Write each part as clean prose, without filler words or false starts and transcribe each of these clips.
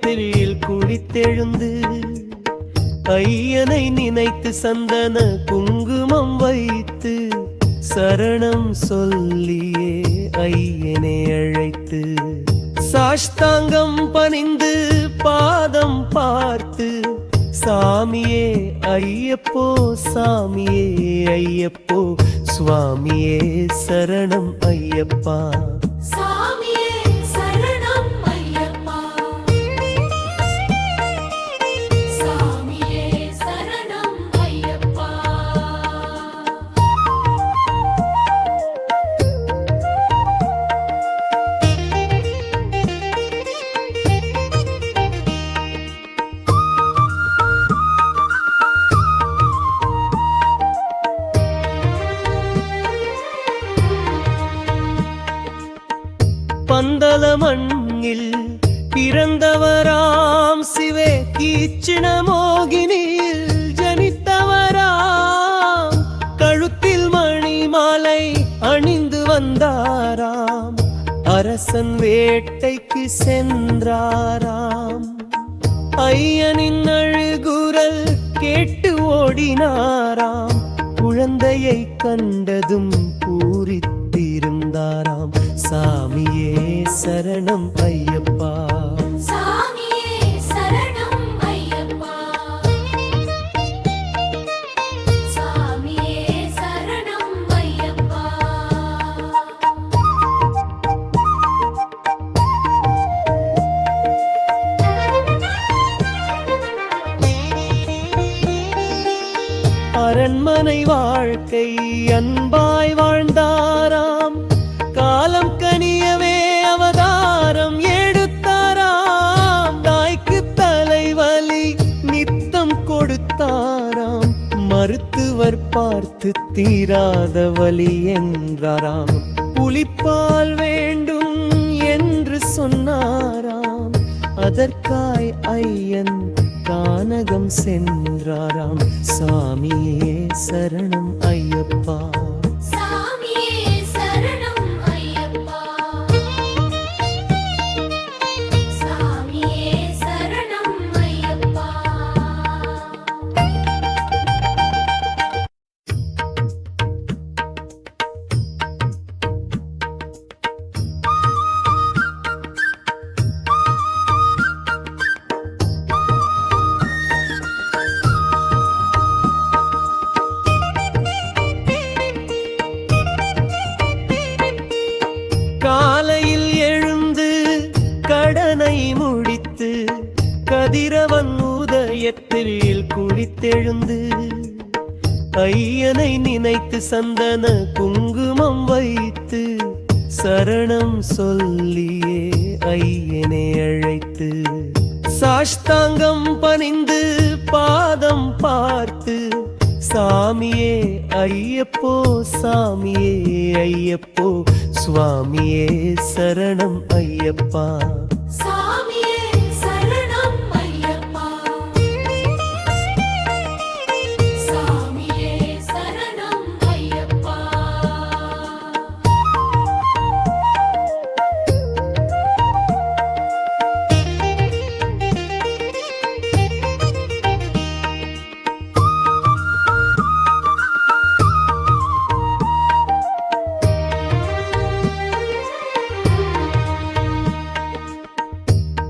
உதயத்தில் குளித்தெழுந்து ஐயனை நினைத்து சந்தன குங்குமம் வைத்து சரணம் சொல்லியே ஐயனை அழைத்து சாஷ்டாங்கம் பணிந்து பாதம் பார்த்து சாமியே ஐயப்போ சாமியே ஐயப்போ சுவாமியே சரணம் ஐயப்பா சாமியே சரணம் ஐயப்பா சாமியே சரணம் ஐயப்பா பந்தல மண்ணில் பிறந்தவராம் சிவே கீச்சின மோகினியில் ஜனித்தவராம் கழுத்தில் மணி மாலை அணிந்து வந்தாராம் அரசன் வேட்டைக்கு சென்றாராம் ஐயனின் அழுகுரல் கேட்டு ஓடினாராம் குழந்தையை கண்டதும் பூரித்திருந்தாராம் சாமியே சரணம் ஐயப்பா சாமியே சரணம் ஐயப்பா சாமியே சரணம் ஐயப்பா அரண்மனை வாழ்க்கை அன்பாய் வாழ்ந்தாராம் காலம் கனியவே அவதாரம் எடுத்தாராம் தாய்க்கு தலைவலி நித்தம் கொடுத்தாராம் மருத்துவர் பார்த்து தீராத வலி என்றாராம் புலிப்பால் வேண்டும் என்று சொன்னாராம் அதற்காய் ஐயன் கானகம் சென்றாராம் சாமியே சரணம் ஐயப்பா சாமியே சரணம் ஐயப்பா சாமியே சரணம் ஐயப்பா காலையில் எழுந்து கடனை முடித்து கதிரவன் உதயத்தில் குளித்தெழுந்து ஐயனை நினைத்து சந்தன குங்குமம் வைத்து சரணம் சொல்லியே ஐயனை அழைத்து சாஷ்டாங்கம் பணிந்து பாதம் பார்த்து சாமியே ஐயப்போ சாமியே ஐயப்போ சுவாமியே சரணம் ஐயப்பா சாமியே சரணம் ஐயப்பா சாமியே சரணம் ஐயப்பா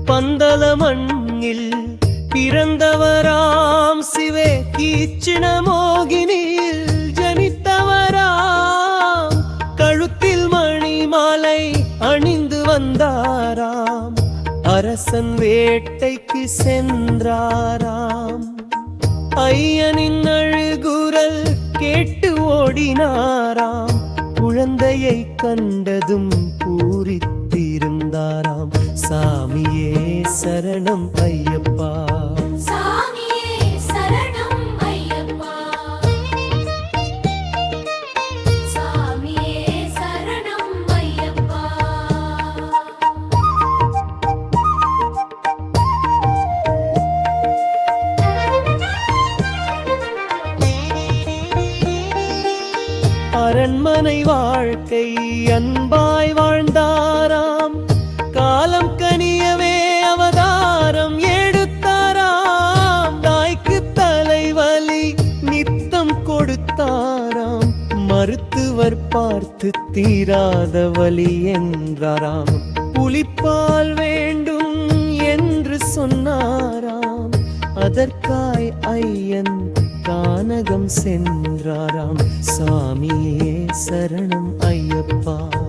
பந்தல மண்ணில் பிறந்தவராம் சிவே கீச்சின மோகினியில் ஜனித்தவராம் கழுத்தில் மணி மாலை அணிந்து வந்தாராம் அரசன் வேட்டைக்கு சென்றாராம் ஐயனின் அழுகுரல் கேட்டு ஓடினாராம் குழந்தையை கண்டதும் பூரித்திருந்தாராம் சாமியே சரணம் ஐயப்பா சாமியே சரணம் ஐயப்பா சாமியே சரணம் ஐயப்பா அரண்மனை வாழ்க்கை அன்பாய் வாழ்ந்தாராம் காலம் கனியவே அவதாரம் மருத்துவர் பார்த்து தீராத வலி என்றாராம். புலிப்பால் வேண்டும் என்று சொன்னாராம். அதற்காய் ஐயன் கானகம் சென்றாராம். சாமியே சரணம் ஐயப்பா.